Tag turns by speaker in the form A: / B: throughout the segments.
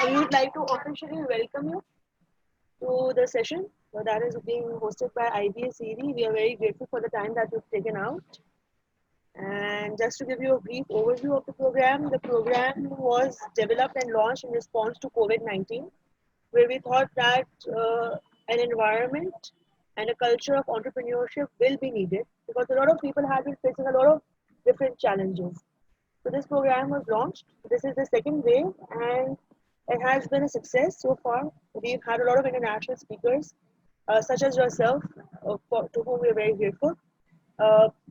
A: we would like to officially welcome you to the session that is being hosted by IBS ED. We are very grateful for the time that you've taken out. And just to give you a brief overview of the program was developed and launched in response to COVID 19, where we thought that an environment and a culture of entrepreneurship will be needed because a lot of people have been facing a lot of different challenges. So this program was launched. This is the second wave, and it has been a success so far. We've had a lot of international speakers, such as yourself, to whom we are very grateful.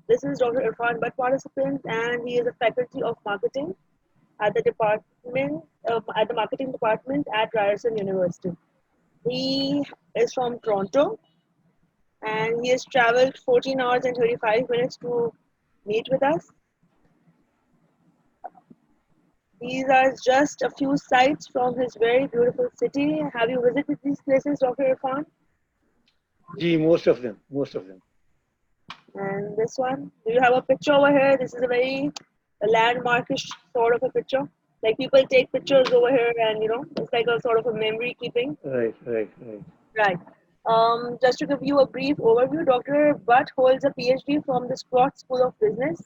A: This is Dr. Irfan Butt, participant, and he is a faculty of marketing at the marketing department at Ryerson University. He is from Toronto, and he has traveled 14 hours and 35 minutes to meet with us. These are just a few sites from his very beautiful city. Have you visited these places, Dr. Irfan?
B: Most of them, most of them.
A: And this one, do you have a picture over here? This is a very landmarkish sort of a picture. Like people take pictures over here, and it's like a sort of a memory keeping.
B: Right.
A: Right. Just to give you a brief overview, Dr. Butt holds a PhD from the Sprott School of Business,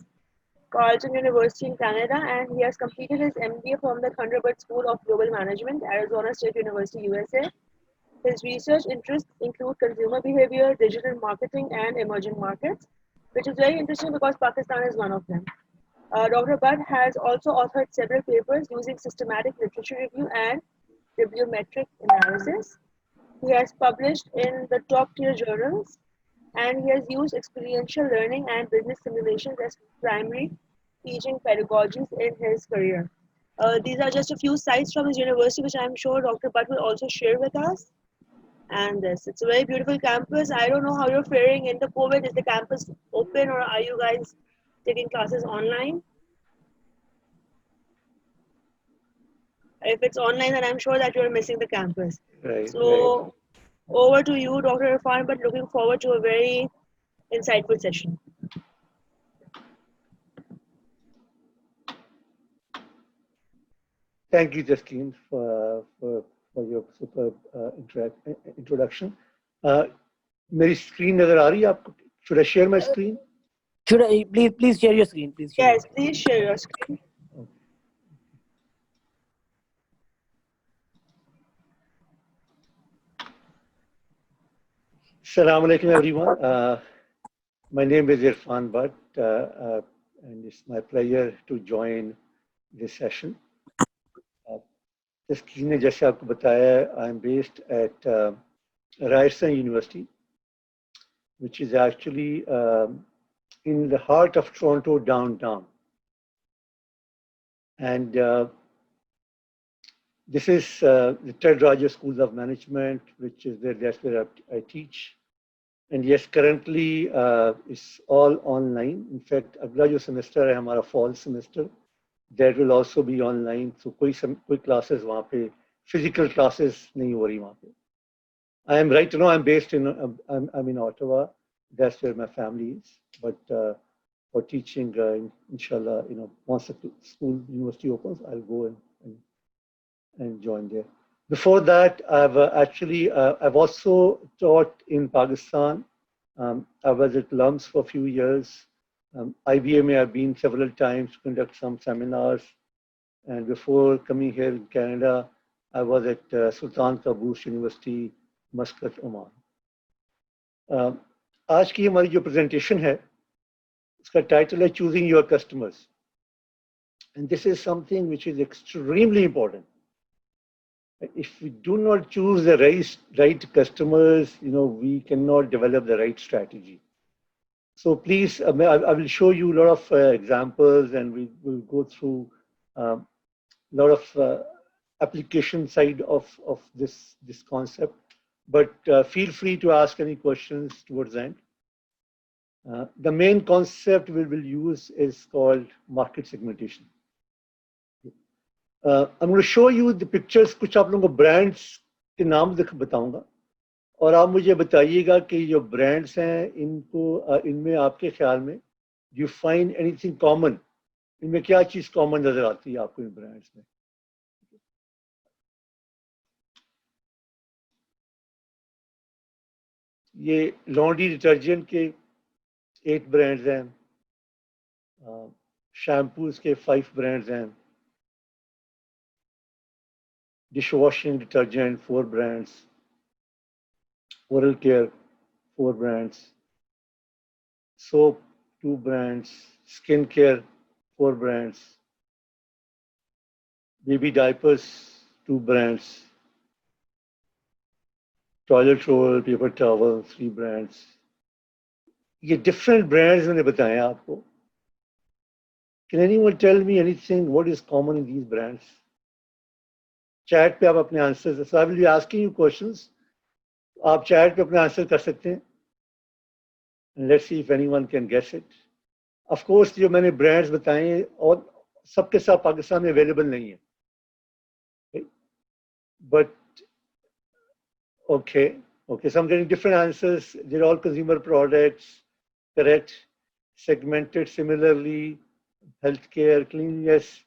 A: Carleton University in Canada, and he has completed his MBA from the Thunderbird School of Global Management, Arizona State University, USA. His research interests include consumer behavior, digital marketing, and emerging markets, which is very interesting because Pakistan is one of them. Dr. Butt has also authored several papers using systematic literature review and bibliometric analysis. He has published in the top tier journals, and he has used experiential learning and business simulations as primary teaching pedagogies in his career. These are just a few sites from his university, which I'm sure Dr. Butt will also share with us. And it's a very beautiful campus. I don't know how you're faring in the COVID. Is the campus open, or are you guys taking classes online? If it's online, then I'm sure that you're missing the campus.
B: Right.
A: Over to you, Dr. Irfan, but looking forward to a very insightful session.
B: Thank you, Justine, for your superb introduction. मेरी screen नजर आ रही है आपको? Should I share my screen?
C: Should I please share your screen, please?
A: Yes, please share your screen.
B: Assalamu alaikum, everyone. My name is Irfan Butt, and it's my pleasure to join this session. Justine ने जैसे आपको बताया, I am based at Ryerson University, which is actually in the heart of Toronto downtown. And this is the Ted Rogers School of Management, which is that's where I teach. And yes, currently it's all online. In fact, अगला जो semester है हमारा fall semester, that will also be online. So कोई classes वहाँ पे physical classes नहीं हो रही वहाँ पे. I am right now. I'm based in I'm in Ottawa. That's where my family is. But for teaching, inshallah, once the school university opens, I'll go and join there. Before that, I've also taught in Pakistan. I was at LUMS for a few years. IBM I've been several times to conduct some seminars. And before coming here in Canada, I was at Sultan Qaboos University, Muscat, Oman. आज की हमारी जो presentation है, उसका title है Choosing Your Customers. And this is something which is extremely important. If we do not choose the right customers, we cannot develop the right strategy. So please, I will show you a lot of examples, and we will go through a lot of application side of this concept. But feel free to ask any questions towards the end. The main concept we will use is called market segmentation. I'm going to show you the pictures. कुछ आप लोगों को brands के नाम बताऊंगा, और आप मुझे बताइएगा कि जो brands हैं इनमें आपके ख्याल में do you find anything common? इनमें क्या चीज़ common नजर आती है आपको इन brands में? ये लॉन्ड्री डिटर्जेंट के 8 ब्रांड्स हैं, शैम्पूज के 5 ब्रांड्स हैं, dish washing detergent 4 brands, oral care 4 brands, soap 2 brands, skin care 4 brands, baby diapers 2 brands, toilet roll, paper towel 3 brands. ये different brands मैंने बताए आपको. Can anyone tell me anything what is common in these brands? Chat पे आप अपने answers, so I will be asking you questions. आप chat पे अपने answer कर सकते हैं. And let's see if anyone can guess it. Of course जो मैंने brands बताए हैं और सबके सब पाकिस्तान में available नहीं है. Okay? But okay, so I'm getting different answers. They're all consumer products, correct? Segmented similarly, healthcare, cleanliness,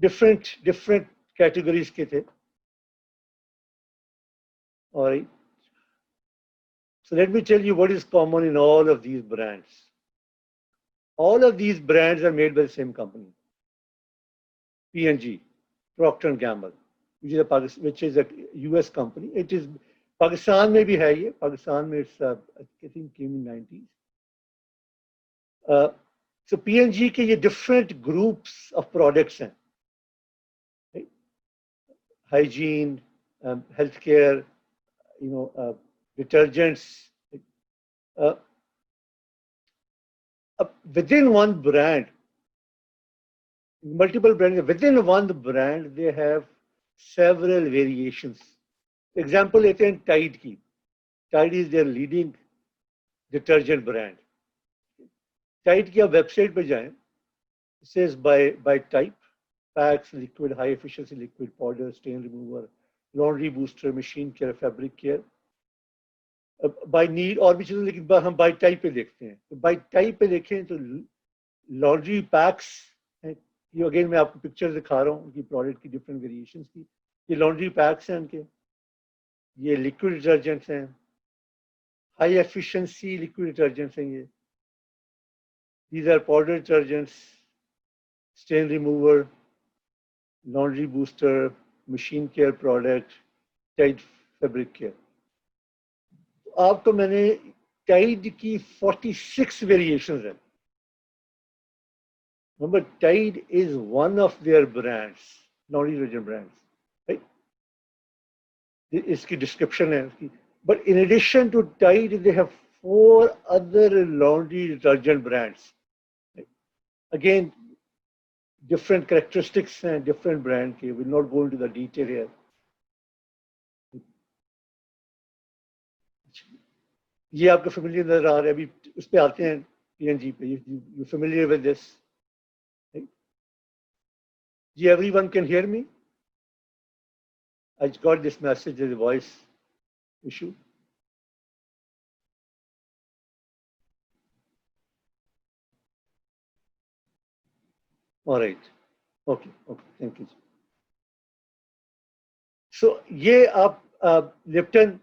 B: different categories के थे. All right. So let me tell you what is common in all of these brands. All of these brands are made by the same company, P&G, Procter and Gamble, which is a US company. It is Pakistan में भी है ये. Pakistan में it's I think came in 90s. So P&G के ये different groups of products हैं. Right? Hygiene, healthcare, detergents. Within one brand, multiple brands, within one brand, they have several variations. Example लेते हैं Tide की. Tide is their leading detergent brand. Tide की आप website पे जाएं, it says by type, packs, liquid, high efficiency liquid powder, stain remover, laundry booster, machine care, fabric care. By need और भी चीजें, लेकिन हम by type पे देखते हैं. तो by type पे देखें तो laundry packs हैं. ये again मैं आपको pictures दिखा रहा हूँ उनकी product की different variations की. ये laundry packs हैं उनके. ये liquid detergents हैं. High efficiency liquid detergents हैं ये. These are powder detergents, stain remover, laundry booster, machine care product, Tide fabric care. आपको मैंने Tide की 46 variations हैं. Remember, Tide is one of their brands, laundry detergent brands, right? इसकी description है इसकी. But in addition to Tide, they have 4 other laundry detergent brands. Right? Again, different characteristics and different brand. Okay, we'll not go into the detail here. ये आपको familiar नजर आ रहा है. अभी उस पे आते हैं P&G पे. You familiar with this? Right? Yeah, everyone can hear me? I got this message as a voice issue. All right. Okay. Thank you. So ये आप लिप्टन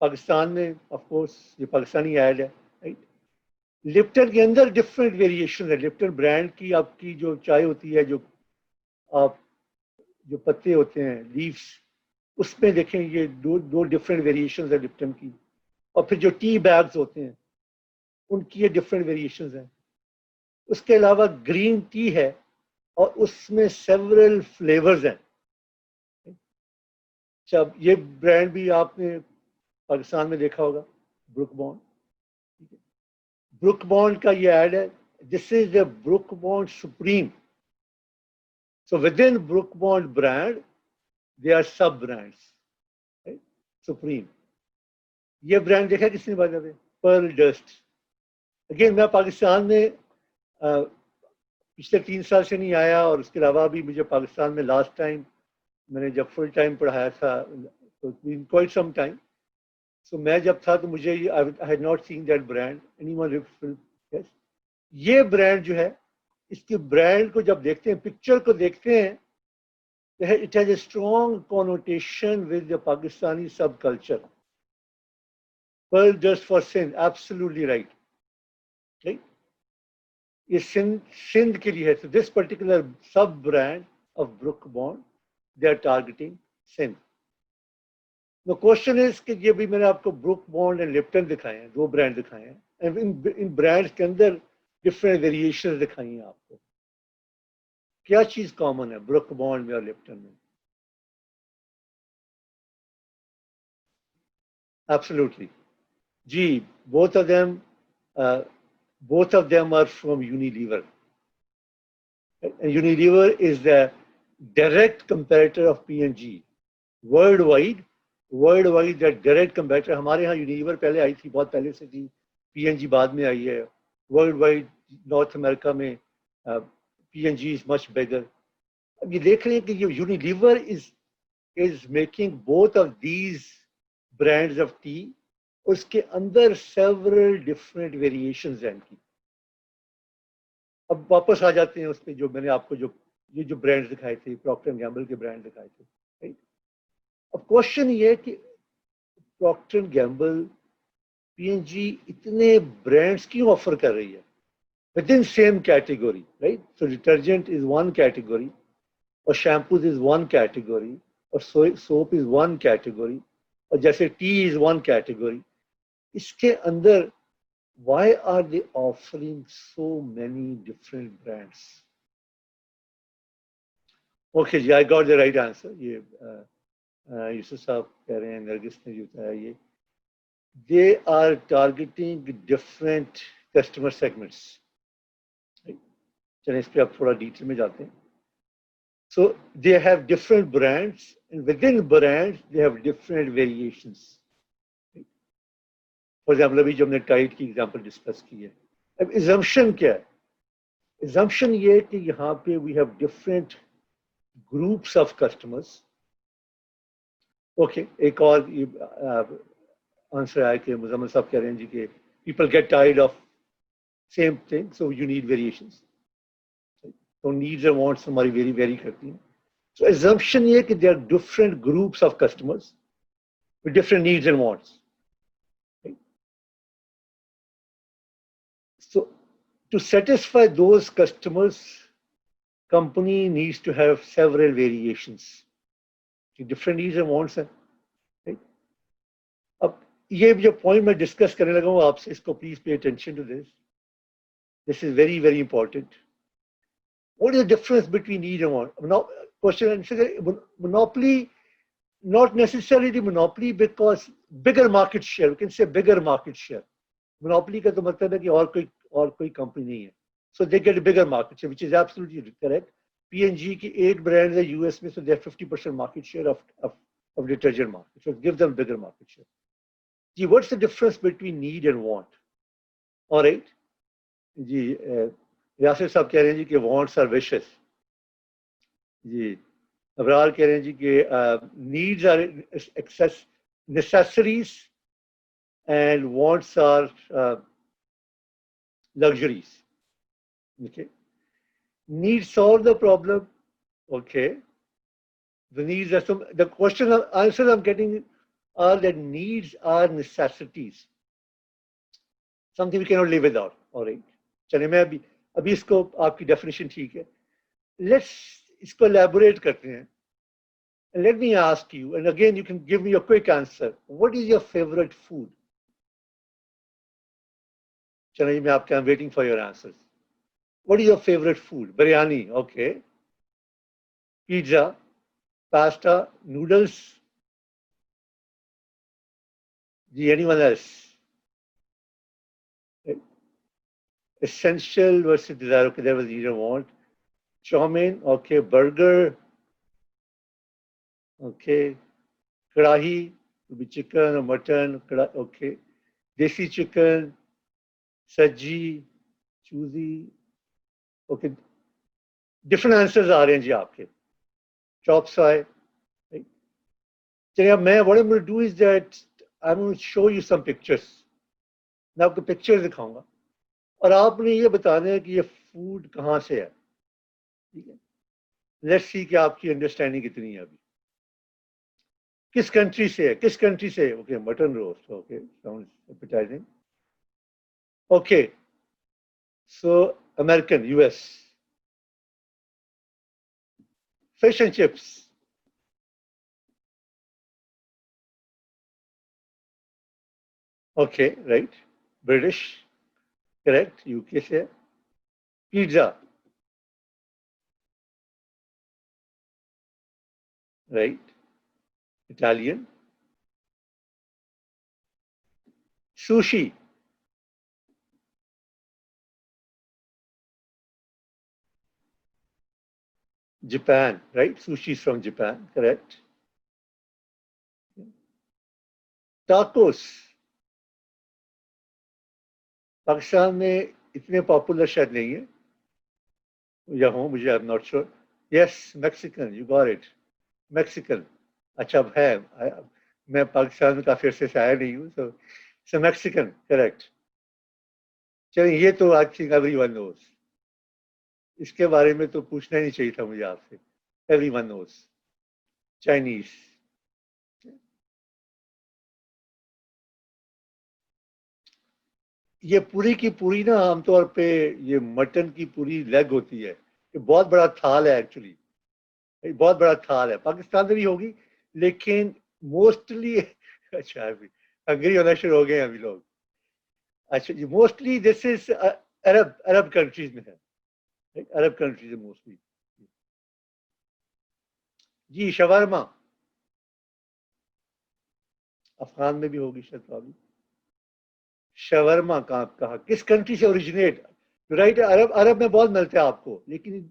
B: पाकिस्तान में, ऑफ कोर्स ये पाकिस्तानी ऐड है, राइट? लिप्टन के अंदर different variation है. Lipton brand की आपकी जो चाय होती है, जो पत्ते होते हैं, लीव्स, उसमें देखें ये दो डिफरेंट वेरिएशन है लिप्टन की. और फिर जो टी बैग्स होते हैं उनकी ये डिफरेंट वेरिएशन हैं. उसके अलावा ग्रीन टी है और उसमें सेवरल फ्लेवर्स हैं. अच्छा, ये ब्रांड भी आपने पाकिस्तान में देखा होगा, ब्रुक बॉन्ड. ब्रुक बॉन्ड का ये ऐड है. This is the Brooke Bond supreme. So within Brooke Bond brand they are सब ब्रांड्स. सुप्रीम ये ब्रांड देखा किसने बात है? Perl dust. अगेन मैं पाकिस्तान में पिछले 3 साल से नहीं आया, और उसके अलावा भी मुझे पाकिस्तान में लास्ट टाइम मैंने जब फुल टाइम पढ़ाया था, तो क्वाइट सम टाइम. सो मैं जब था तो मुझे I had not seen that brand. Anyone? Yes. ये ब्रांड जो है, इसके ब्रांड को जब देखते हैं, पिक्चर को देखते हैं, it has a strong connotation with the Pakistani सब culture. Pearl just for Sindh, absolutely right. Right? ये सिंध के लिए है. So this particular sub brand of Brook Bond, they are targeting Sindh. The question is कि ये भी मैंने आपको Brook Bond and Lipton दिखाए हैं, दो ब्रांड दिखाए हैं, and इन ब्रांड्स के अंदर डिफरेंट वेरिएशंस दिखाई हैं आपको. क्या चीज कॉमन है Brook Bond में और Lipton में? Absolutely. Gee, both of them are from Unilever. And Unilever is the direct competitor of P&G. Worldwide, the direct competitor. हमारे यहाँ Unilever पहले आई थी, बहुत पहले से थी. P&G बाद में आई है. Worldwide, North America में P&G is much bigger. अब ये देख रहे हैं कि ये Unilever is making both of these brands of tea. उसके अंदर several different variations हैं इनकी. अब वापस आ जाते हैं उस पे जो मैंने आपको जो ब्रांड्स दिखाए थे, प्रॉक्टर एंड गैम्बल के ब्रांड दिखाए थे, राइट. अब क्वेश्चन ये है कि प्रॉक्टर एंड गैम्बल, P&G इतने ब्रांड्स क्यों ऑफर कर रही है with in same category, right. So detergent is one category, और शैम्पूज इज वन कैटेगरी, और सोप इज वन कैटेगरी, और जैसे टी इज वन कैटेगरी. इसके अंदर why are they offering so many different brands? Okay, I got the right answer. ये यूसुफ साहब कह रहे हैं, नरगिस ने जो बताया ये, they are targeting different customer segments. चलिए इस पे आप थोड़ा डिटेल में जाते हैं. So they have different brands, and within brands they have different variations. For example अभी जो हमने टाइट की एग्जाम्पल डिस्कस की है. अब इजम्पशन क्या है? इजम्पशन ये है कि यहाँ पे we have different groups of customers. Okay, एक और आंसर आया कि मुजम्मिल साहब कह रहे हैं जी कि people get tired of same thing, so you need variations. तो नीड्स एंड वांट्स हमारी वेरी करती हैं. सो इजम्पशन ये है कि there are different groups of customers with different needs and wants. So to satisfy those customers, company needs to have several variations. Different needs and wants हैं, right? अब ये जो point मैं discuss करने लगा हूँ आपसे, इसको please pay attention to this. This is very important. What is the difference between need and want? Now, question answer: monopoly, not necessarily monopoly, because bigger market share. We can say bigger market share. Monopoly का तो मतलब है कि और कोई company नहीं है. So they get a bigger market share, which is absolutely correct. P&G की 8 brands है US में, so they have 50% market share of detergent market. So give them bigger market share. Ji, what's the difference between need and want? All right. जी, यासिर साहब कह रहे हैं जी कि wants are wishes. जी, अबरार कह रहे हैं जी कि needs are excess necessities and wants are luxuries. Okay. Needs solve the problem. Okay. The needs are some. The question answers I'm getting are that needs are necessities. Something we cannot live without. All right. चलिए मैं अभी इसको आपकी definition ठीक है. Let's इसको elaborate करते हैं. And let me ask you, and again you can give me a quick answer. What is your favorite food? चलिए मैं आपके, I'm waiting for your answers. What is your favorite food? Biryani, okay. Pizza, pasta, noodles. Anyone else? Essential versus desire. Okay, that was you don't want. Chow mein, okay. Burger, okay. Karahi, could be chicken or mutton, okay. Desi chicken, saji, choosy. Okay. Different answers आ रहे हैं जी आपके. Chop suey. Right? चलिए अब मैं what I'm going to do is that I'm going to show you some pictures. मैं आपको pictures दिखाऊंगा और आपने ये बताना है कि ये food कहाँ से है. ठीक है. Let's see कि आपकी understanding कितनी है अभी. किस कंट्री से है, किस कंट्री से? Okay, mutton roast, okay, sounds appetising. Okay, so American, US. Fish and chips. Okay, right. British, correct. UK से। Pizza, right. Italian. Sushi, Japan, right. Sushi from Japan, correct. Tacos, Pakistan में इतने popular शायद नहीं है, या हो, मुझे I am not sure. Yes, Mexican, you got it. Mexican. अच्छा, अब है। मैं पाकिस्तान में काफी अरसे से आया नहीं हूँ, सो मैक्सिकन, करेक्ट। चलिए, ये तो आई थिंक एवरीवन नोज। इसके बारे में तो पूछना ही नहीं चाहिए था मुझे आपसे। Everyone knows. चाइनीज। ये पूरी की पूरी ना, आमतौर पे ये मटन की पूरी लेग होती है। ये बहुत बड़ा थाल है एक्चुअली। बहुत बड़ा थाल है, पाकिस्तान में भी होगी, लेकिन मोस्टली अच्छा, अभी हंगरी होना शुरू हो गए हैं अभी लोग। अच्छा जी, mostly this is Arab Arab countries में है। अरब कंट्रीज में मोस्टली। जी, शवारमा। अफगान में भी होगी शायद, प्रॉब्लम। शवरमा कहाँ कहाँ किस कंट्री से ओरिजिनेट? राइट, अरब अरब में बहुत मिलता है आपको, लेकिन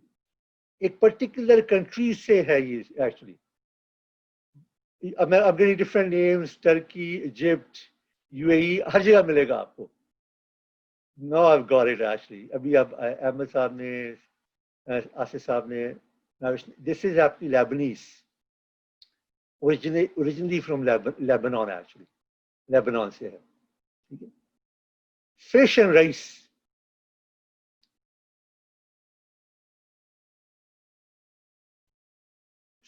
B: एक पर्टिकुलर कंट्री से है ये actually. I'm getting different names, Turkey, Egypt, UAE, हर जगह मिलेगा आपको। No, I got it actually. अभी अब अहमद साहब ने, आसिफ साहब ने, दिस इज आपकी Lebanese, originally from Lebanon actually. Lebanon से है, ठीक है। Fish and rice.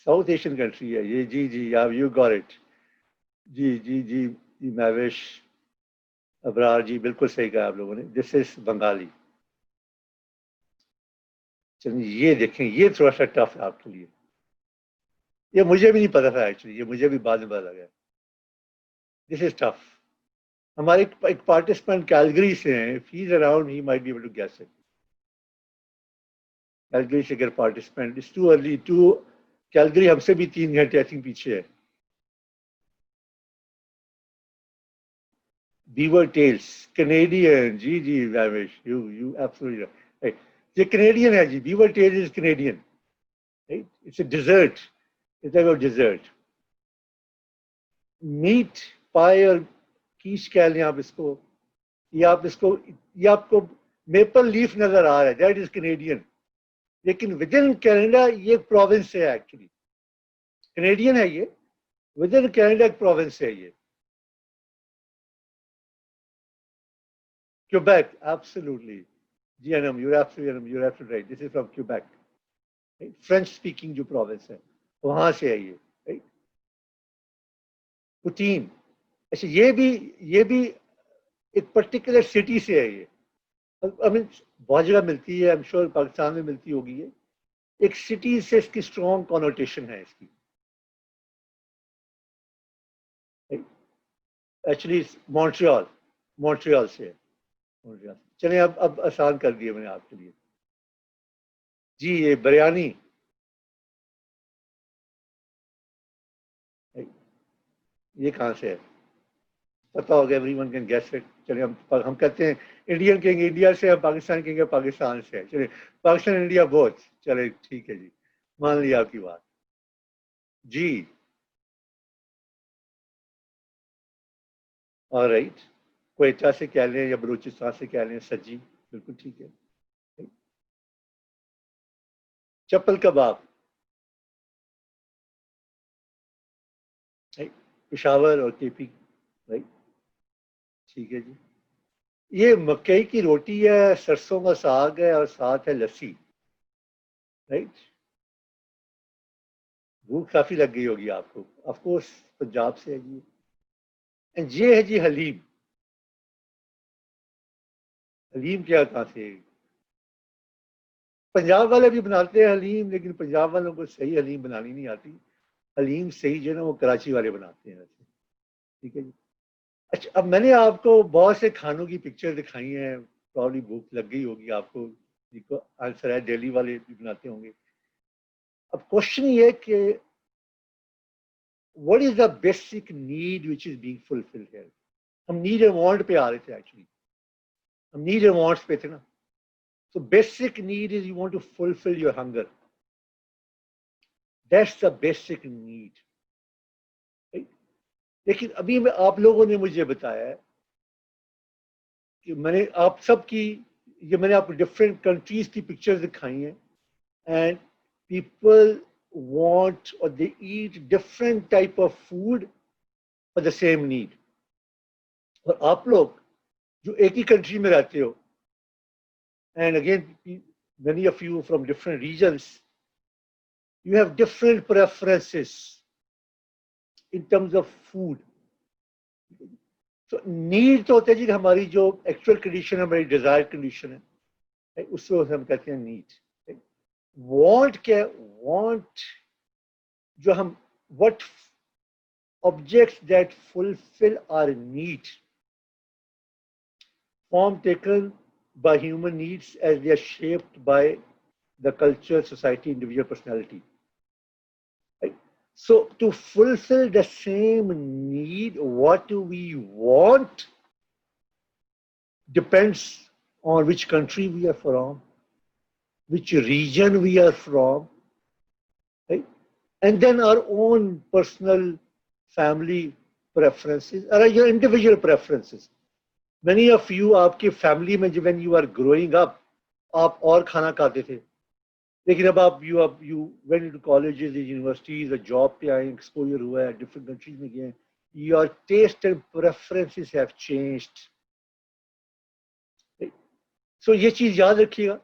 B: South Asian country है ये, जी जी, आप यू गॉट इट। जी जी जी जी, मैविश, अबरार जी, बिल्कुल सही कहा आप लोगों ने। This is Bengali. चलिए, ये देखें, ये थोड़ा सा टफ है आपके लिए। ये मुझे भी नहीं पता था एक्चुअली, ये मुझे भी बाद में पता लगा। This is tough. हमारे एक पार्टिसिपेंट कैलगरी से हैं, if he is around he might be able to guess it. Calgary से अगर participant, it's too early too. Calgary हमसे भी 3 घंटे आई थिंक पीछे है। बीवर टेल्स, कनेडियन, जी जी रमेश, यू एब्सोल्युटली राइट। ये कनेडियन है जी, beaver tails is Canadian, right. It's a dessert, it's a dessert. Meat pie और कीश कह लें आप इसको, या आप इसको, ये आपको मेपल लीफ नजर आ रहा है, दैट इज कनेडियन। लेकिन विद इन कैनेडा ये एक प्रोविंस है एक्चुअली। कनेडियन है ये, विद इन कैनेडा एक प्रोविंस है ये। Quebec, absolutely. जी एनएम, you're absolutely right, this is from Quebec. French speaking जो प्रोविंस है, वहां से है ये, राइट। पुटीन, अच्छा, ये भी एक पर्टिकुलर सिटी से है ये। आई मीन, बहुत जगह मिलती है, आई एम श्योर पाकिस्तान में मिलती होगी ये। एक सिटी से इसकी स्ट्रॉन्ग कॉनोटेशन है इसकी, एक्चुअली। मॉन्ट्रियल, मॉन्ट्रियल से है, मॉन्ट्रियल। चलिए, अब आसान कर दिए मैंने आपके लिए। जी, ये बिरयानी, ये कहाँ से है? पता होगा, एवरीवन कैन गेस इट। चलिए, हम कहते हैं इंडियन कहेंगे इंडिया से, हम पाकिस्तान कहेंगे पाकिस्तान से है। चलिए, पाकिस्तान इंडिया बोथ। चलिए, ठीक है जी, मान लिया आपकी बात। जी, और राइट। क्वेटा से कह लें या बलूचिस्तान से कह लें, सज्जी, बिल्कुल ठीक है। चप्पल कबाब, राइट। पेशावर और केपी, राइट, ठीक है जी। ये मकई की रोटी है, सरसों का साग है, और साथ है लस्सी, राइट। भूख काफी लग गई होगी आपको, ऑफ कोर्स पंजाब से है जी। एंड ये है जी हलीम। हलीम क्या कहाँ से? पंजाब वाले भी बनाते हैं हलीम, लेकिन पंजाब वालों को सही हलीम बनानी नहीं आती। हलीम सही जो है ना वो कराची वाले बनाते हैं वैसे। ठीक है जी। अच्छा, अब मैंने आपको बहुत से खानों की पिक्चर दिखाई है, प्रॉब्ली भूख लग गई होगी आपको, जिनको आंसर है दिल्ली वाले भी बनाते होंगे। अब क्वेश्चन ये है कि what is the basic need which is being fulfilled here? हम नीड एंड वांट पे आ रहे थे एक्चुअली, हम नीड एंड वांट्स पे थे ना। So basic need is you want to fulfil your hunger, that's the basic need. लेकिन अभी मैं आप लोगों ने मुझे बताया है कि मैंने आप सब की, ये मैंने आपको डिफरेंट कंट्रीज की पिक्चर्स दिखाई हैं, and people want or they eat different type of food for the same need. और आप लोग जो एक ही कंट्री में रहते हो, and again many of you from different regions, you have different preferences in terms of food. तो need तो होता है जी हमारी जो एक्चुअल कंडीशन है, हमारी डिजायर कंडीशन है, उसको हम कहते हैं नीड। वांट क्या? वांट जो हम what objects that fulfill our need form taken by human needs as they are shaped by the culture, society, individual personality. Right? So to fulfill the same need, what do we want depends on which country we are from, which region we are from, right? And then our own personal family preferences or your individual preferences. Many of you, आपकी family में जब when you are growing up, आप और खाना खाते थे, लेकिन अब आप you went into colleges, universities, job पे आए, एक्सपोजर हुआ है, डिफरेंट कंट्रीज में गए, your taste and preferences have changed. So ये चीज याद रखिएगा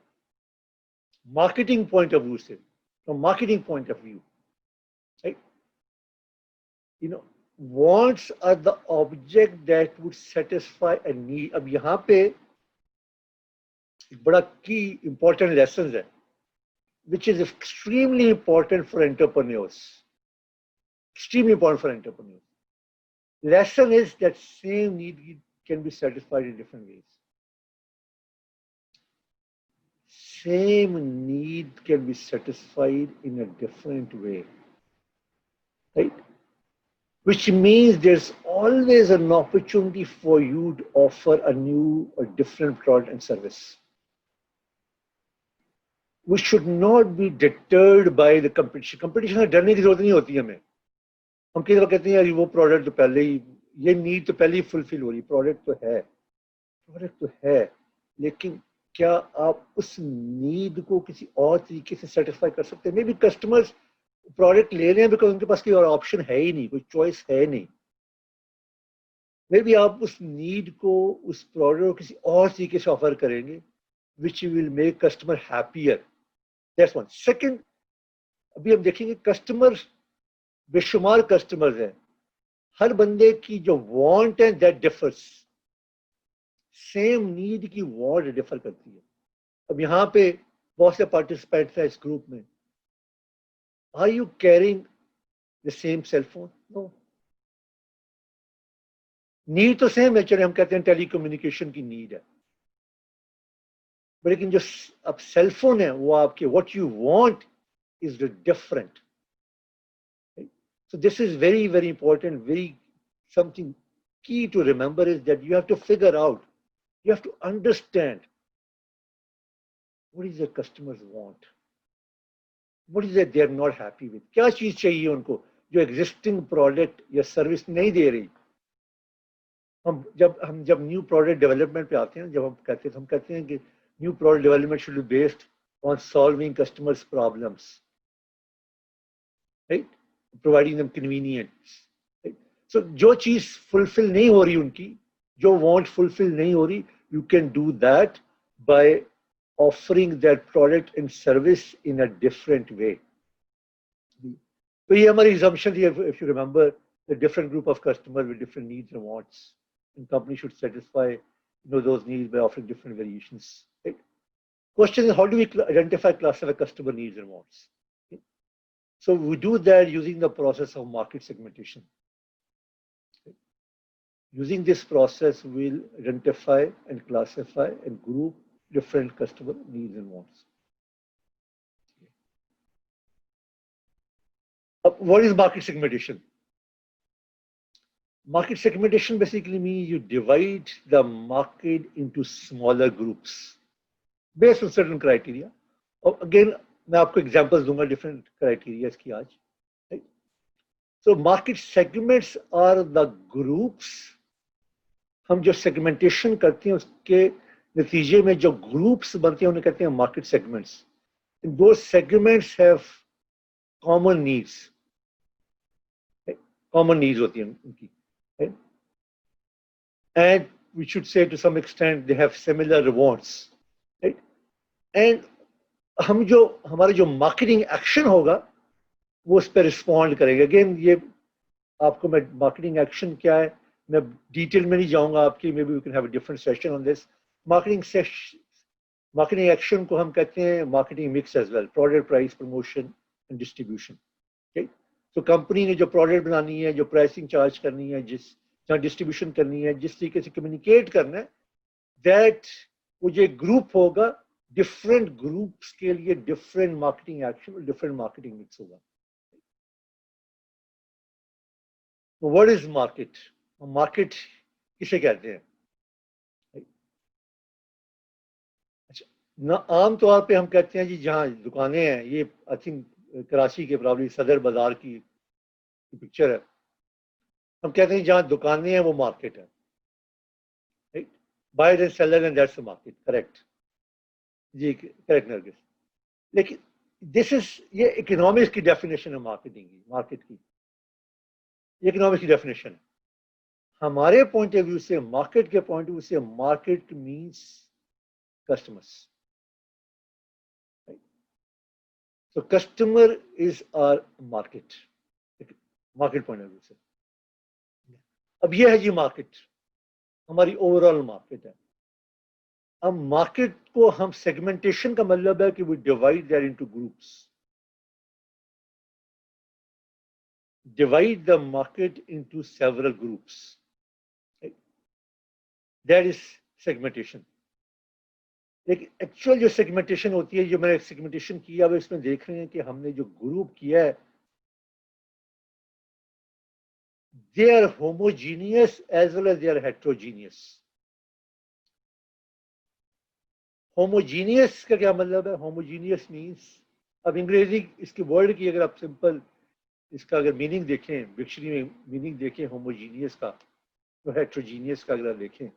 B: मार्केटिंग पॉइंट ऑफ व्यू से, from marketing point of view, right? You know, wants are the object that would satisfy a need. अब यहाँ पे एक बड़ा की इंपॉर्टेंट लेसन है which is extremely important for entrepreneurs. Extremely important for entrepreneurs. Lesson is that same need can be satisfied in different ways. Same need can be satisfied in a different way, right? Which means there's always an opportunity for you to offer a new or different product and service. We should not be deterred by the competition. Competition से डरने की जरूरत नहीं होती हमें। हम कई दफा कहते हैं यार वो प्रोडक्ट तो पहले ही, ये नीड तो पहले ही फुलफिल हो रही, प्रोडक्ट तो है, लेकिन क्या आप उस नीड को किसी और तरीके से सेटिस्फाई कर सकते हैं? मे बी कस्टमर्स प्रोडक्ट ले रहे हैं बिकॉज उनके पास कोई और ऑप्शन है ही नहीं, कोई चॉइस है नहीं। मे बी आप उस नीड को, उस प्रोडक्ट को किसी और तरीके से ऑफर करेंगे which will make customer happier. That's one. Second, अभी हम देखेंगे कस्टमर, बेशुमार कस्टमर्स हैं, हर बंदे की जो वांट है दैट डिफर्स, सेम नीड की वांट डिफर करती है। अब यहाँ पे बहुत से पार्टिसिपेंट्स हैं इस ग्रुप में, are you carrying the same cell phone? No. Need तो सेम है, चले हम कहते हैं टेलीकम्युनिकेशन की नीड है, लेकिन जो अब सेल फोन है वो आपके what you want is different. So this is very, very important, very something key to remember is that you have to figure out, you have to understand what is the customers want, what is it they are not happy with, क्या चीज चाहिए उनको जो existing product या service नहीं दे रही। हम जब न्यू प्रोडक्ट डेवलपमेंट पे आते हैं, जब हम कहते हैं कि new product development should be based on solving customers problems, right, providing them convenience. So जो चीज फुलफिल नहीं हो रही उनकी, जो वांट फुलफिल नहीं हो रही, you can do that by offering that product and service in a different way. तो ये हमारी assumption थी, if you remember, the different group of customers with different needs and wants, and company should satisfy those needs by offering different variations. Right? Question is, how do we identify, classify customer needs and wants? Okay? So we do that using the process of market segmentation. Okay? Using this process, we'll identify and classify and group different customer needs and wants. What is market segmentation? Market segmentation basically means you divide the market into smaller groups based on certain criteria. Again, मैं आपको examples दूंगा different criteria की आज. Right? So market segments are the groups. हम जो segmentation करते हैं उसके नतीजे में जो groups बनते हैं उन्हें कहते हैं market segments. And those segments have common needs. Right? Common needs होती हैं उनकी. Right? And we should say to some extent they have similar wants, right? And हम जो हमारा जो marketing action होगा वो उस पर respond करेंगे. Again ये आपको मैं marketing action क्या है मैं detail में नहीं जाऊंगा आपकी. Maybe we can have a different session on this. Marketing action को हम कहते हैं marketing mix as well. Product, price, promotion and distribution. Okay? So company ने जो product बनानी है, जो pricing charge करनी है, जहाँ डिस्ट्रीब्यूशन करनी है, जिस तरीके से कम्युनिकेट करना है, दैट वो जो ग्रुप होगा डिफरेंट ग्रुप्स के लिए डिफरेंट मार्केटिंग एक्शन और डिफरेंट मार्केटिंग मिक्स होगा. What is market? मार्केट किसे कहते हैं? अच्छा, ना आमतौर पे हम कहते हैं जी जहाँ दुकानें हैं, ये आई थिंक कराची के प्रॉब्लम सदर बाजार की पिक्चर है. हम कहते हैं जहां दुकानें हैं वो मार्केट है. Right? Buyer and seller and that's the market. Correct जी, करेक्ट नरगिस. लेकिन दिस इज ये इकोनॉमिक्स की डेफिनेशन है मार्केटिंग की, मार्केट की. ये इकोनॉमिक्स की डेफिनेशन है. हमारे पॉइंट ऑफ व्यू से, मार्केट के पॉइंट ऑफ व्यू से, market means customers. So customer is our market, market point of view से. अब ये है जी मार्केट, हमारी ओवरऑल मार्केट है. अब मार्केट को हम सेगमेंटेशन का मतलब है कि we divide that into groups. Divide the market into several groups. That is segmentation. लेकिन एक्चुअल जो सेगमेंटेशन होती है, जो मैंने सेगमेंटेशन किया, अब इसमें देख रहे हैं कि हमने जो ग्रुप किया है, they are homogeneous as well as they are heterogeneous. Homogeneous का क्या मतलब है? Homogeneous means, अब अंग्रेजी इसके वर्ड की अगर आप सिंपल इसका अगर मीनिंग देखें, डिक्शनरी में मीनिंग देखें होमोजीनियस का, तो हेट्रोजीनियस का अगर देखें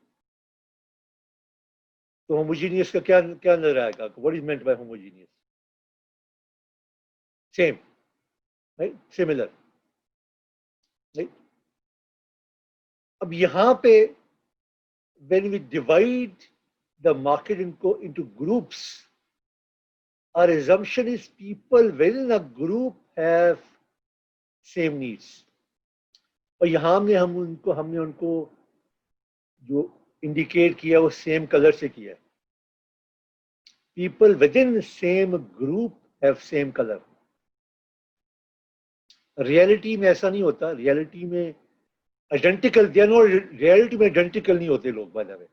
B: तो होमोजीनियस का क्या क्या नजर आएगा? What is meant by homogeneous? Same, right? Similar, right? अब यहां पे when we divide the market into groups, our assumption is people within a group have same needs. और यहाँ हमने उनको जो इंडिकेट किया वो सेम कलर से किया है. People within the same group have same color. Reality में ऐसा नहीं होता. रियलिटी में identical, they are not, reality में आइडेंटिकल नहीं होते लोग, बाय द वे.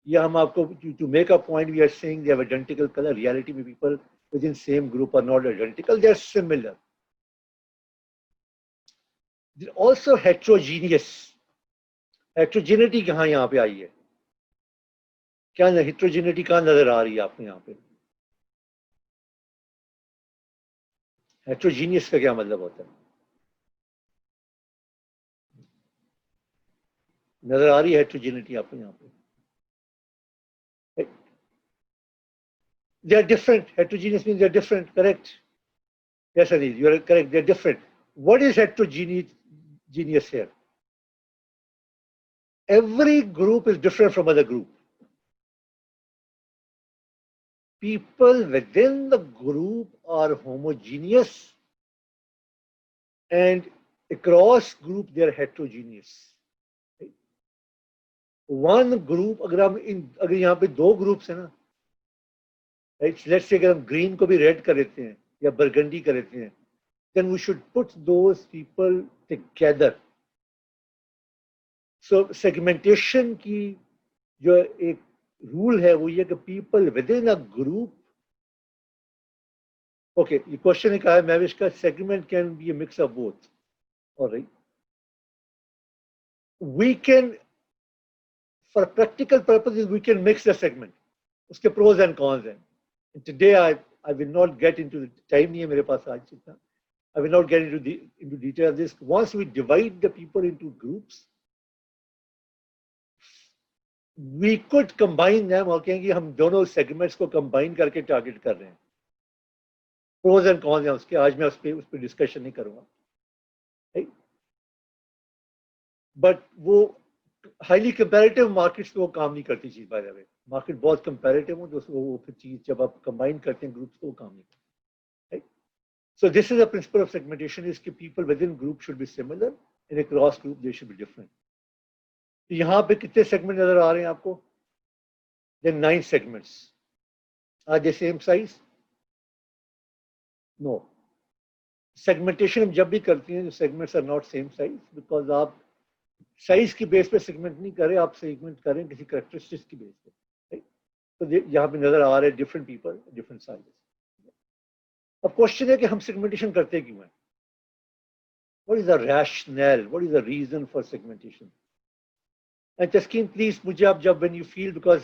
B: या हम आपको to make a point we are saying they have identical colour. Reality में people within same group are not identical, they are similar. They are also heterogeneous. Heterogeneity कहाँ यहाँ पे आई है? क्या heterogeneity कहाँ नजर आ रही है आपको यहाँ पे? हेट्रोजीनियस का क्या मतलब होता है? नजर आ रही है हेट्रोजेनिटी आपको यहाँ पे? They are different. Heterogeneous means they are different. Correct? Yes, Aziz, you are correct. They are different. What is heterogeneous here? Every group is different from other group. People within the group are homogeneous, and across group they are heterogeneous. Right? One group, अगर यहाँ पे दो groups है ना, right? Let's say अगर हम green को भी रेड कर देते हैं या बरगंडी कर देते हैं, then we should put those people together. So segmentation की जो एक रूल है वो ये कि people within a group, okay, ये क्वेश्चन है कहा है मैविश का, segment can be a mix of both. All right. We can, for practical purposes, we can mix the segment. उसके pros and cons हैं. And today I will not get into the time नहीं है मेरे पास आज इतना. I will not get into detail of this. Once we divide the people into groups, we could combine them और कहेंगे हम दोनों segments को combine करके target कर रहे हैं. Pros and cons हैं उसके, आज मैं उस पर discussion नहीं करूँगा. Right? But वो highly comparative markets तो वो काम नहीं करती चीज, by the way. Market बहुत comparative हो तो वो फिर चीज जब आप combine करते हैं groups तो वो काम नहीं करती. So this is the principle of segmentation, is that people within group should be similar and across group they should be different. तो यहाँ पे कितने segment नजर आ रहे हैं आपको? There are 9 segments. Are they same size? No. Segmentation हम जब भी करते हैं, segments are not same size because आप size की base पे segment नहीं करें, आप segment करें किसी characteristics की base पे. Right? तो यहाँ पे नजर आ रहे हैं different people, different sizes. अब क्वेश्चन है कि हम सेगमेंटेशन करते क्यों हैं? What is the rationale? What is the reason for segmentation? And Taskin, please, मुझे आप जब when you feel, because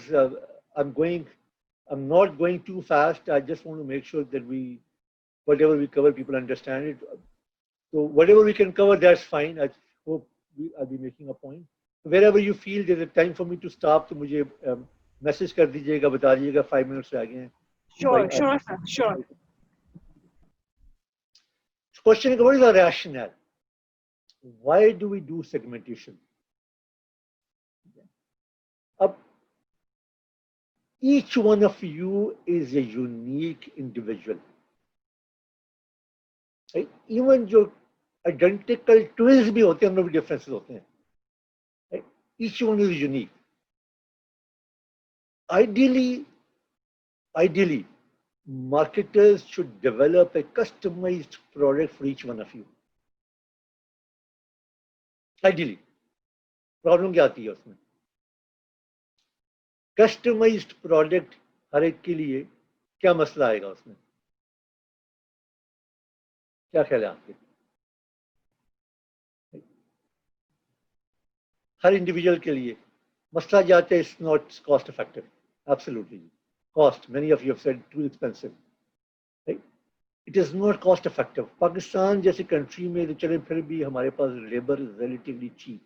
B: I'm not going too fast. I just want to make sure that whatever we cover, people understand it. So whatever we can cover, that's fine. I hope I'll be making a point. Wherever you feel there's a time for me to stop, तो मुझे message कर दीजिएगा, बता दीजिएगा 5 minutes रह गए हैं.
A: Sure, sure, sir, sure.
B: Question is, what is the rationale? Why do we do segmentation? Each one of you is a unique individual. Right? Even जो identical twins भी होते हैं, उनमें भी differences होते हैं. Right? Each one is unique. Ideally, marketers should develop a customized product for each one of you. Ideally. Problem क्या आती है उसमें? Customized product हर एक के लिए क्या मसला आएगा उसमें? क्या ख्याल है आपके? हर इंडिविजुअल के लिए मसला जाते है, it's not cost effective. Absolutely. Cost, many of you have said, too expensive. Right? It is not cost effective. Pakistan जैसी कंट्री में तो चले फिर भी हमारे पास लेबर इज रिलेटिवली चीप.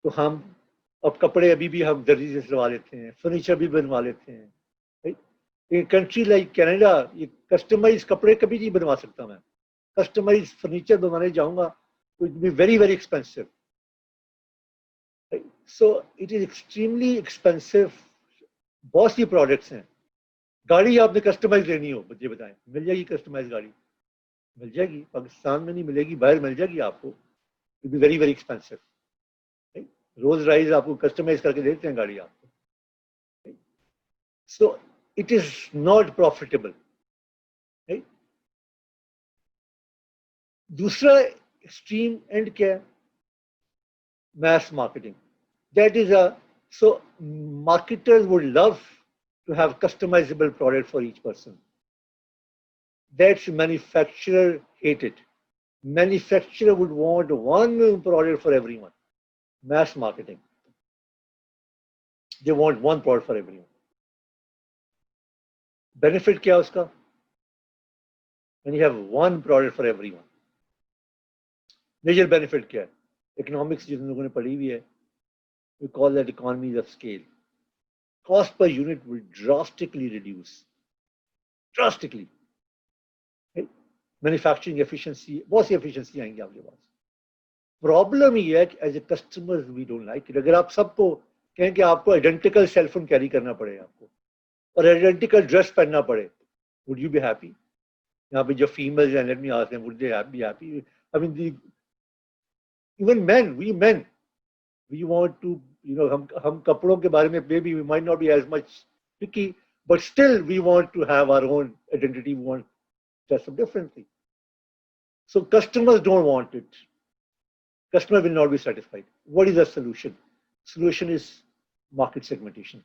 B: तो हम अब कपड़े अभी भी हम दर्जी से सिलवा लेते हैं, फर्नीचर भी बनवा लेते हैं. इन कंट्री लाइक कनाडा ये कस्टमाइज कपड़े कभी नहीं बनवा सकता मैं. कस्टमाइज फर्नीचर बनवाने जाऊंगा तो it be very very expensive. So it is extremely expensive. बहुत सी प्रोडक्ट्स हैं. गाड़ी आपने कस्टमाइज लेनी हो, मुझे बताएं, मिल जाएगी कस्टमाइज गाड़ी? मिल जाएगी. पाकिस्तान में नहीं मिलेगी, बाहर मिल जाएगी आपको. It be very very expensive. Rolls Royce आपको कस्टमाइज करके देते हैं गाड़ी आपको. So it is not profitable. दूसरा एक्सट्रीम एंड क्या है? mass marketing. That is so marketers would love to have customizable product for each person. That's manufacturer hate it. Manufacturer would want one product for everyone. Mass marketing. They want one product for everyone. Benefit क्या उसका? When you have one product for everyone. Major benefit क्या है? Economics जिन लोगों ने पढ़ी हुई है, we call that economies of scale. Cost per unit will drastically reduce. Drastically. Right? Manufacturing efficiency, बहुत सी efficiency आएंगी आपके पास. Problem ये है कि as a customers we don't like it. अगर आप सबको कहें कि आपको identical cell phone carry करना पड़े आपको और identical dress पहनना पड़े, would you be happy? यहाँ पे जो females हैं, let me ask them, would they be happy? I mean, even we men, we want to, हम कपड़ों के बारे में maybe we might not be as much picky, but still we want to have our own identity. We want to dress up differently. So customers don't want it. Customer will not be satisfied. What is the solution? Solution is market segmentation.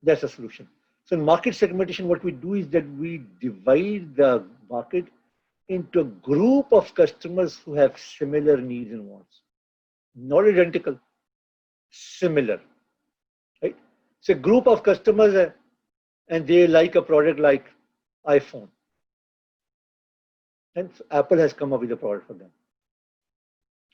B: That's a solution. So in market segmentation, what we do is that we divide the market into a group of customers who have similar needs and wants. Not identical, similar. Right? So a group of customers and they like a product like iPhone. And Apple has come up with a product for them.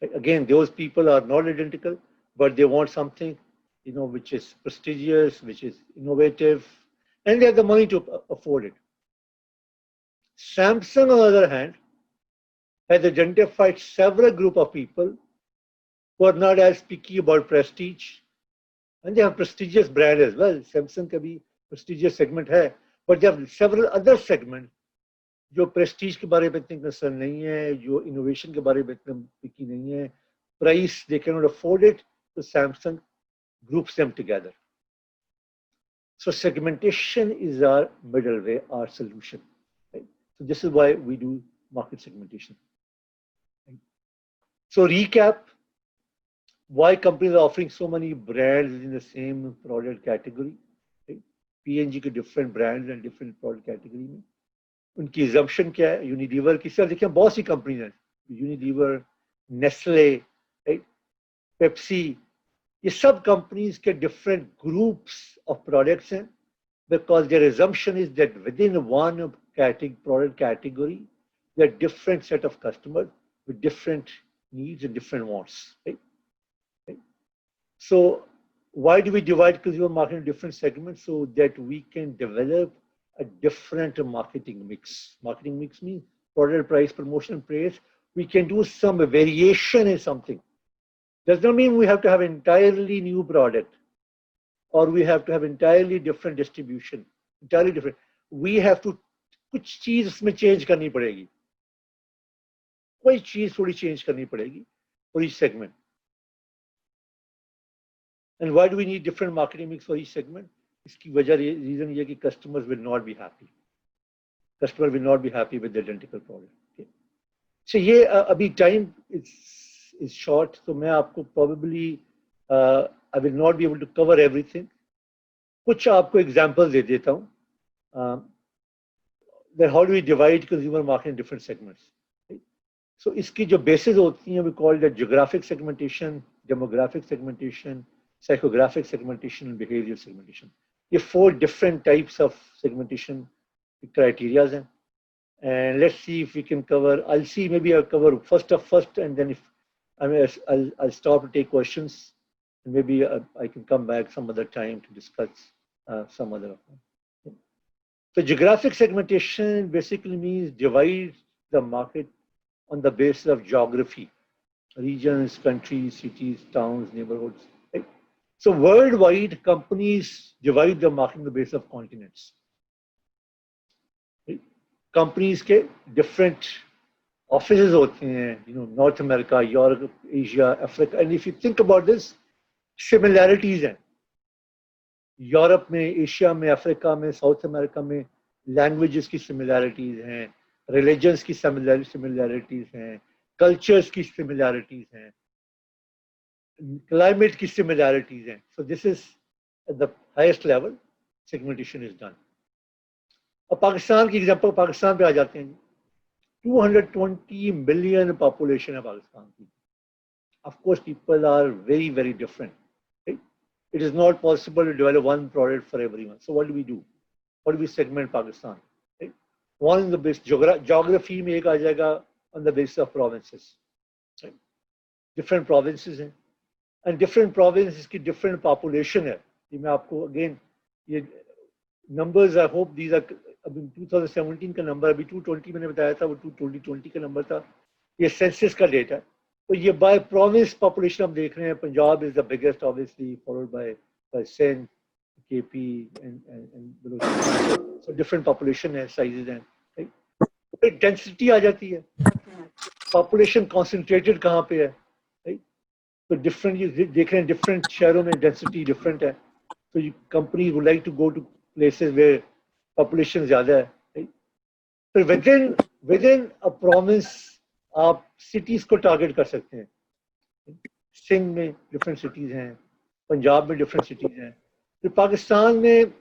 B: Right? Again, those people are not identical, but they want something, which is prestigious, which is innovative, and they have the money to afford it. Samsung, on the other hand, has identified several group of people who are not as picky about prestige, and they have prestigious brand as well. Samsung का भी prestigious segment है, but they have several other segments जो prestige के बारे में इतने concern नहीं है, जो innovation के बारे में इतने picky नहीं है, price they cannot afford it, so Samsung groups them together. So segmentation is our middle way, our solution. Right? So this is why we do market segmentation. Right? So recap, why companies are offering so many brands in the same product category. Right? P&G के different brands and different product category में. उनकी assumption क्या है? Unilever की सिर्फ देखिए बहुत सी companies हैं. Unilever, Nestle, right? Pepsi. ये सब companies के different groups of products हैं, because their assumption is that within one product category, there are different set of customers with different needs and different wants. Right? So why do we divide consumer market into different segments? So that we can develop a different marketing mix. Marketing mix means product, price, promotion, praise. We can do some variation in something. Does not mean we have to have entirely new product or we have to have entirely different distribution, entirely different. We have to कुछ चीज उसमें change करनी पड़ेगी. कोई चीज थोड़ी change करनी पड़ेगी for each segment. And why do we need different marketing mix for each segment? इसकी वजह reason ये कि customers will not be happy. Customer will not be happy with the identical product. Okay. So ये अभी time is short, so मैं आपको probably I will not be able to cover everything. कुछ आपको examples दे देता हूँ. Then how do we divide consumer market in different segments? Right? So इसकी जो bases होती हैं, we call that geographic segmentation, demographic segmentation, psychographic segmentation, and behavioral segmentation. ये 4 different types of segmentation criteria हैं. And let's see if we can cover. I'll see, maybe I'll cover first, and then if I'll stop to take questions, and maybe I can come back some other time to discuss some other of them. So geographic segmentation basically means divide the market on the basis of geography, regions, countries, cities, towns, neighborhoods. Right? So worldwide, companies divide the market on the basis of continents. Right? Companies के different offices होते हैं, North America, Europe, Asia, Africa. And if you think about this, similarities हैं. Europe में, Asia में, Africa में, south America में languages की similarities हैं, रिलीजन्स की सिमिलैरिटीज हैं, कल्चर्स की सिमिलैरिटीज हैं, क्लाइमेट की सिमिलैरिटीज हैं. So this is at the highest level segmentation is done. अब पाकिस्तान की एग्जांपल, पाकिस्तान पे आ जाते हैं. 220 मिलियन पॉपुलेशन है पाकिस्तान की. Of course people are very very different. It is not possible to develop one product for everyone. So what do we do? How do we segment Pakistan? Right? One is the base geography में एक आ जाएगा on the basis of provinces. Right? Different provinces हैं, and different provinces की different population है. ये मैं आपको again ये numbers, I hope these are अभी 2017 का number, अभी 220 मैंने बताया था, वो 2020 का number था. ये census का data है. तो ये बाय प्रोविंस पॉपुलेशन हम देख रहे हैं. Punjab is the biggest obviously, followed by Sindh, KP and Balochistan. So different population है, साइजेस हैं. डेंसिटी आ जाती है. पॉपुलेशन कॉन्सेंट्रेटेड कहाँ पे है, right? तो डिफरेंट ये देख रहे हैं, डिफरेंट शहरों में डेंसिटी डिफरेंट है, तो company would like to go to places where population ज़्यादा है, right? फिर विद इन अ प्रोविंस आप सिटीज़ को टारगेट कर सकते हैं। सिंध में डिफरेंट सिटीज़ हैं, पंजाब में डिफरेंट सिटीज़ हैं, फिर पाकिस्तान में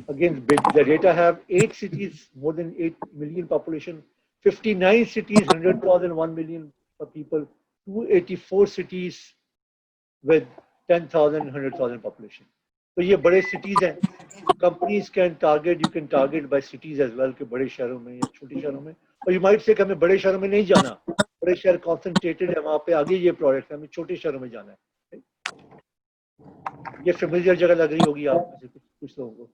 B: again the data have 8 cities more than 8 million population, 59 cities 100,000 1 million per people, 284 cities with 10,000 100,000 population. तो ये बड़े cities हैं, companies can target, you can target by cities as well, कि बड़े शहरों में या छोटे शहरों में, और you might say कि हमें बड़े शहरों में नहीं जाना, बड़े शहर concentrated है, वहाँ पे आगे ये product है, हमें छोटे शहरों में जाना है। ये familiar जगह लग रही होगी आप में से कुछ लोगों को,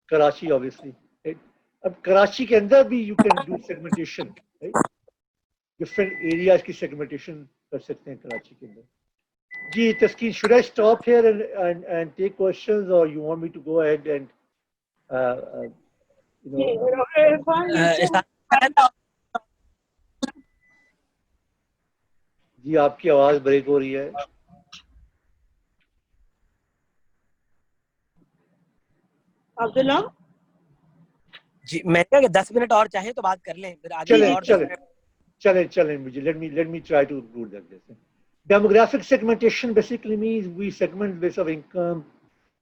B: कराची ऑब्वियसली, अब कराची के अंदर भी you can do segmentation, different areas की सेगमेंटेशन कर सकते हैं कराची के अंदर। जी Taskeen, should I stop here and take questions और you want me to go ahead and you know? जी आपकी आवाज ब्रेक हो रही है।
A: अब्दुल्ला
C: जी, मैंने कहा कि 10 मिनट और चाहे तो बात कर लें, फिर आगे
B: चलें
C: और
B: चलें मुझे let me try to include that. Demographic segmentation basically means we segment based of income,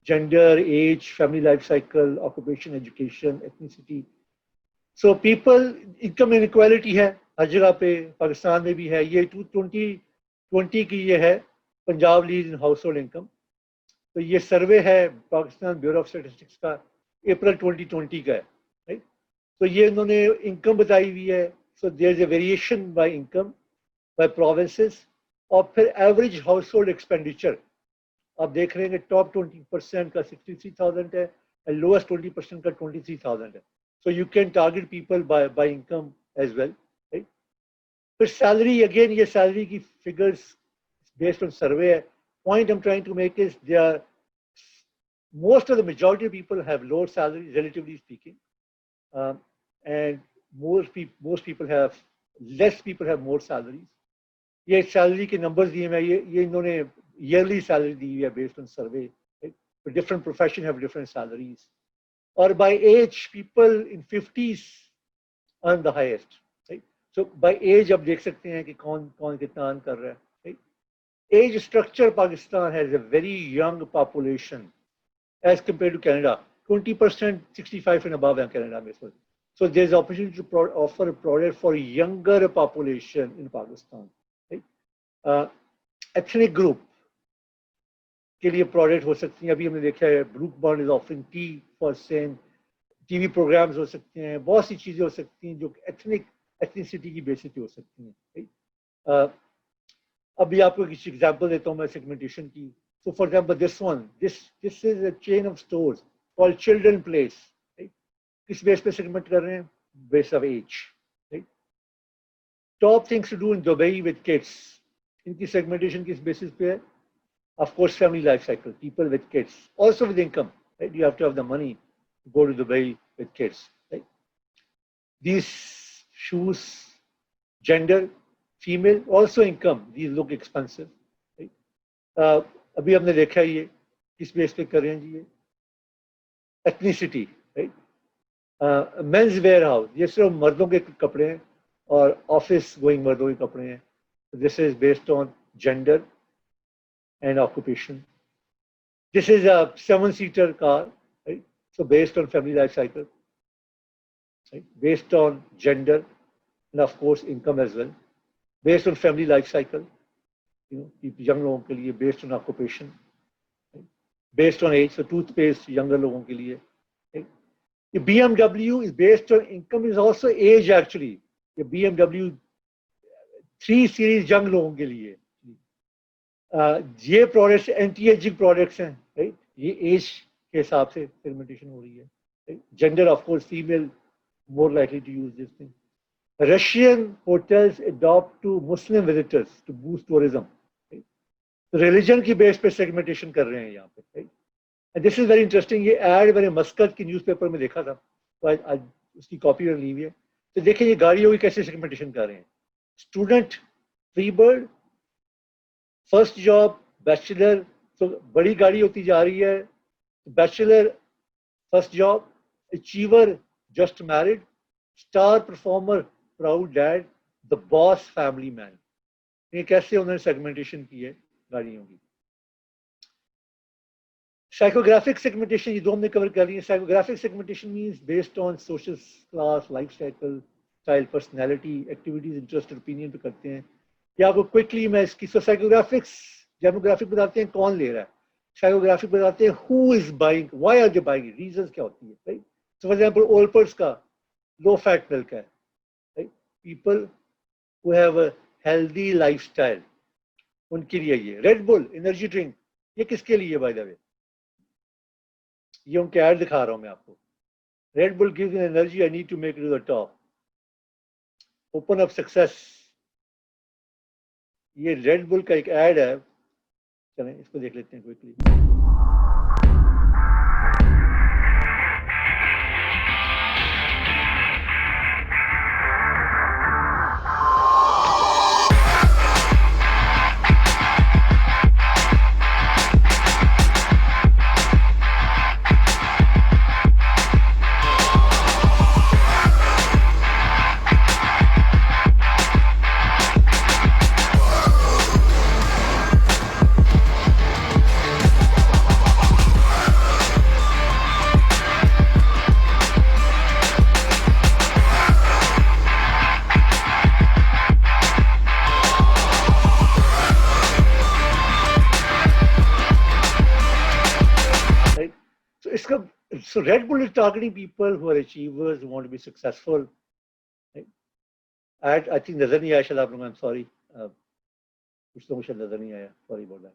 B: gender, age, family life cycle, occupation, education, ethnicity. So people, income inequality है हर जगह पे, पाकिस्तान में भी है, ये 2020 की ये है Punjab lead in house hold income. तो ये सर्वे है पाकिस्तान ब्यूरो ऑफ स्टैटिस्टिक्स का, अप्रैल 2020 का है, राइट? तो ये इन्होंने इनकम बताई हुई है, so there is a variation by income by provinces, और फिर एवरेज हाउस होल्ड एक्सपेंडिचर आप देख रहे हैं कि टॉप 20% का 63,000 है और लोएस्ट 20% का 23,000 है। So you can target people by income as well, right? फिर salary, again ये salary की figures based on survey है। Point I'm trying to make is most of the majority of people have lower salaries relatively speaking, and most people have less people have more salaries. ये salary के numbers दिए हैं, ये इन्होंने yearly salary दी हुई है based on survey, right? So different profession have different salaries. Or by age, people in 50s earn the highest, right? So by age आप देख सकते हैं कि कौन कितना earn कर रहा है, right? Age structure, Pakistan has a very young population as compared to Canada. 20% 65 and above in Canada. So there's opportunity to offer a product for younger population in Pakistan, right? Ethnic group के लिए product हो सकती हैं, अभी हमने देखा है Brooke Bond is offering tea for same, TV programmes हो सकते हैं, बहुत सी चीज़ें हो सकती हैं जो एथनिसिटी की बेसिस पे हो सकती हैं। अभी आपको कुछ एग्जांपल देता हूँ मैं सेगमेंटेशन की। So for example this is a chain of stores called children place, किस बेस पे सेगमेंट कर रहे हैं? Base of age. Top things to do in Dubai with kids, इनकी सेगमेंटेशन किस बेसिस पे है? Of course, family life cycle, people with kids, also with income, right? You have to have the money to go to Dubai with kids, right? These shoes, gender, female, also income, these look expensive, right? अभी हमने देखा है ये किस base पे कर रहे हैं जी, ये ethnicity, right? Men's warehouse, ये सिर्फ मर्दों के कपड़े हैं और ऑफिस गोइंग मर्दों के कपड़े हैं। This is based on gender and occupation. This is a 7-seater car, right? So based on family life cycle, right? Based on gender, and of course income as well. Based on family life cycle, young लोगों के लिए, based on occupation, right? Based on age, so toothpaste younger लोगों के लिए, right? The BMW is based on income, is also age actually. The BMW 3 Series young लोगों के लिए, ये प्रोडक्ट्स एंटी एजिंग प्रोडक्ट्स हैं, राइट? ये एज के हिसाब से सेगमेंटेशन हो रही है। Gender of course female more likely to use this thing. Russian hotels adopt to Muslim visitors to boost tourism. Right? So religion की बेस पे सेगमेंटेशन कर रहे हैं यहाँ पे, right? And this is very interesting. ये एड मैंने मस्कत की न्यूज़पेपर में देखा था, तो आज उसकी कॉपी ली हुई है। तो देखिए ये गाड़ियों की कैसे सेगमेंटेशन कर रहे हैं। Student, free bird, first job, bachelor, तो बड़ी गाड़ी होती जा रही है, bachelor, first job, achiever, just married, star performer, proud dad, the boss, family man. ये कैसे उन्होंने सेगमेंटेशन की है गाड़ियों की। साइकोग्राफिक सेगमेंटेशन ये दो हमने कवर कर रही है। Psychographic segmentation means based on social class, life cycle, style, personality, activities, interest, opinion पे करते हैं। या आपको क्विकली मैं इसकी साइकोग्राफिक्स, डेमोग्राफिक बताते हैं कौन ले रहा है, साइकोग्राफिक बताते हैं who is buying, why are they buying, reasons क्या होती है, right. So for example Olpers का लो फैट मिल्क है, right. People who have a healthy lifestyle, उनके लिए ये रेड बुल एनर्जी ड्रिंक, ये किसके लिए बाय द वे, ये उनके ऐड दिखा रहा हूं मैं आपको। Red Bull gives energy, I need to make it to the top, open up success. ये रेड बुल का एक ऐड है, चलें इसको देख लेते हैं quickly. So Red Bull is targeting people who are achievers, who want to be successful. Right? I think नजर नहीं आया शायद आप लोगों को, I'm sorry, कुछ लोगों को शायद नजर नहीं आया, sorry about that.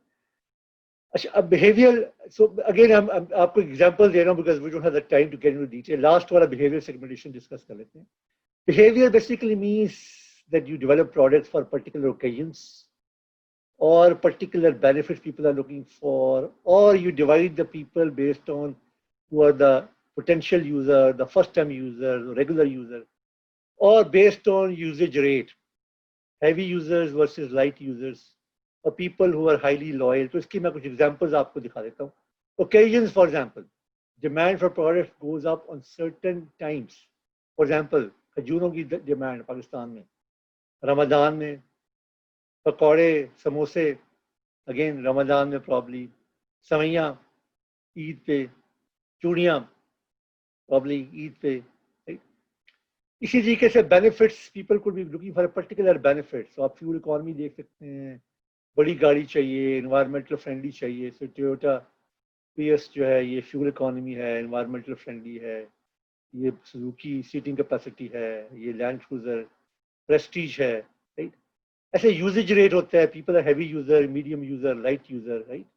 B: अच्छा, अब behavioral, so again I'm आपको example दे रहा हूँ because we don't have the time to get into detail. Last वाला behavioral segmentation discuss कर लेते हैं. Behavior basically means that you develop products for particular occasions or particular benefits people are looking for, or you divide the people based on who are the potential user, the first time user, the regular user, or based on usage rate, heavy users versus light users, or people who are highly loyal. तो इसकी मैं कुछ examples आपको दिखा देता हूँ. Occasions, for example, demand for products goes up on certain times. For example, खजूरों की demand Pakistan में, रमजान में, पकौड़े, समोसे, again रमजान में probably, सवैयाँ ईद पे, चूड़ियाँ probably ईद पे, right? इसी तरीके से benefits, people could be looking for a particular benefit. So आप fuel economy देख सकते हैं, बड़ी गाड़ी चाहिए, environmental friendly चाहिए, so Toyota Prius जो है ये fuel economy है, environmental friendly है, ये Suzuki seating capacity है, ये Land Cruiser Prestige है, right? ऐसे usage rate होता है, people are heavy user, medium user, light user, right?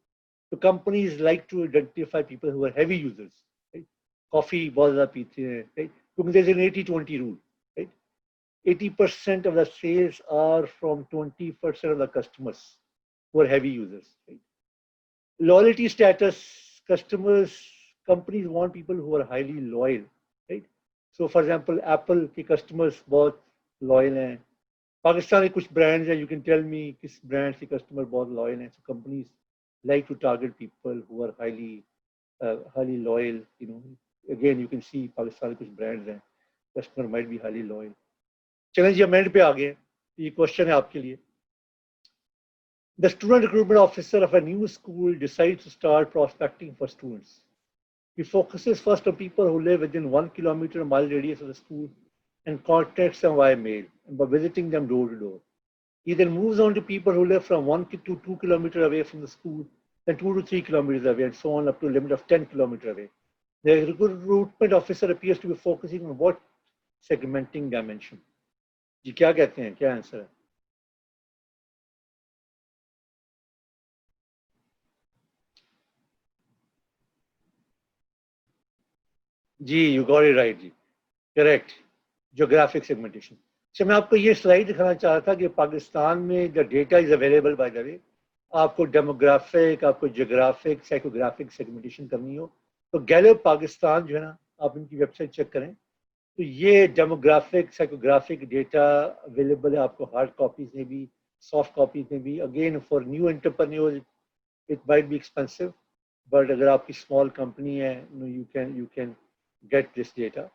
B: So companies like to identify people who are heavy users, right? Coffee बहुत ज़्यादा पीते हैं, right? Because there's an 80-20 rule, right? 80% of the sales are from 20% of the customers who are heavy users, right? Loyalty status, customers, companies want people who are highly loyal, right? So for example, Apple के customers बहुत loyal हैं. पाकिस्तान के कुछ brands हैं, you can tell me किस brand के customer बहुत loyal हैं. So companies like to target people who are highly loyal. You know, again you can see Pakistan के कुछ brands हैं, customer might be highly loyal. चलें जी amend पे आ गए. ये question है आपके लिए. The student recruitment officer of a new school decides to start prospecting for students. He focuses first on people who live within 1 kilometer mile radius of the school and contacts them via mail and by visiting them door to door. He then moves on to people who live from 1 to 2 kilometers away from the school, then 2 to 3 kilometers away, and so on up to a limit of 10 kilometers away. The recruitment officer appears to be focusing on what segmenting dimension. जी क्या कहते हैं, क्या answer है? जी, you got it right ji, correct. Geographic segmentation. अच्छा, मैं आपको ये slide दिखाना चाह रहा था कि पाकिस्तान में the data is available by the वे. आपको डेमोग्राफिक, आपको जियोग्राफिक, साइकोग्राफिक सेगमेंटेशन करनी हो तो गैलप पाकिस्तान जो है ना, आप इनकी वेबसाइट चेक करें. तो ये डेमोग्राफिक साइकोग्राफिक डेटा अवेलेबल है आपको हार्ड कॉपीज में भी, सॉफ्ट कॉपीज में भी. Again for new entrepreneurs it might be expensive, but अगर आपकी स्मॉल कंपनी है you can get this data.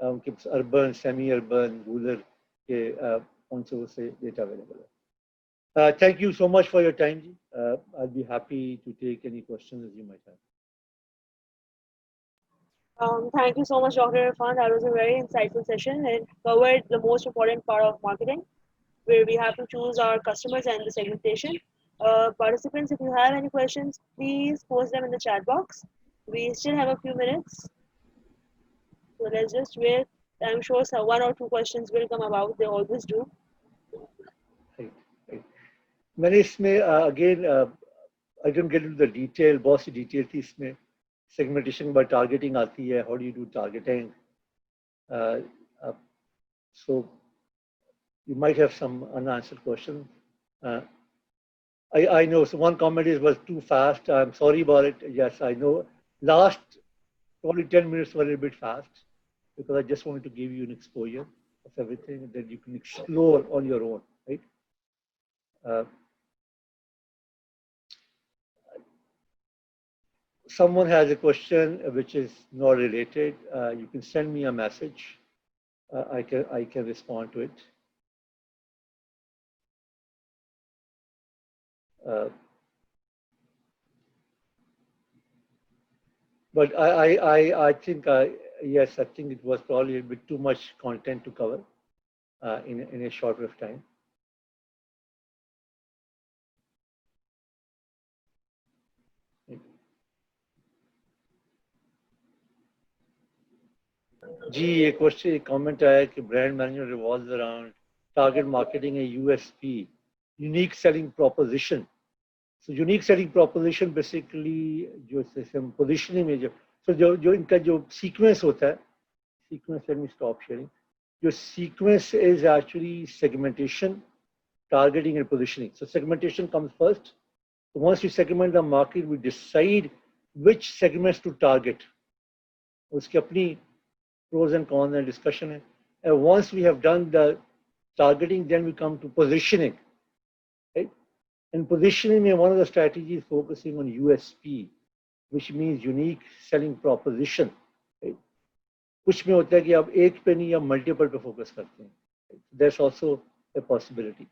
B: उनके अर्बन, सेमी अर्बन, रूरल के कौन से डेटा अवेलेबल है. Thank you so much for your time. I'll be happy to take any questions you might have.
A: Thank you so much, Dr. Irfan. That was a very insightful session and covered the most important part of marketing, where we have to choose our customers and the segmentation. Participants, if you have any questions, please post them in the chat box. We still have a few minutes, so let's just wait. I'm sure one or two questions will come about. They always do.
B: Right. मैंने इसमें again I didn't get into the detail. बहुत सी detail थी इसमें. Segmentation by targeting आती है. How do you do targeting? So you might have some unanswered questions. I know. So one comment was too fast. I'm sorry about it. Yes, I know. Last probably 10 minutes were a little bit fast because I just wanted to give you an exposure of everything that you can explore on your own, right? Someone has a question which is not related. You can send me a message. I can respond to it. But I think yes, I think it was probably a bit too much content to cover in a short bit of time. जी ये question comment आया कि brand management revolves around target marketing है USP unique selling proposition. So unique selling proposition basically जो system positioning में जो इनका जो sequence होता है, sequence, let me stop sharing. जो sequence is actually segmentation, targeting and positioning. So segmentation comes first. So once you segment the market, we decide which segments to target. उसकी अपनी pros and cons and discussion है. And once we have done the targeting, then we come to positioning. Right? And positioning, one of the strategies focusing on USP, which means unique selling proposition. Right? कुछ में होता है कि आप एक पे नहीं या multiple पे focus करते हैं. That's also a possibility.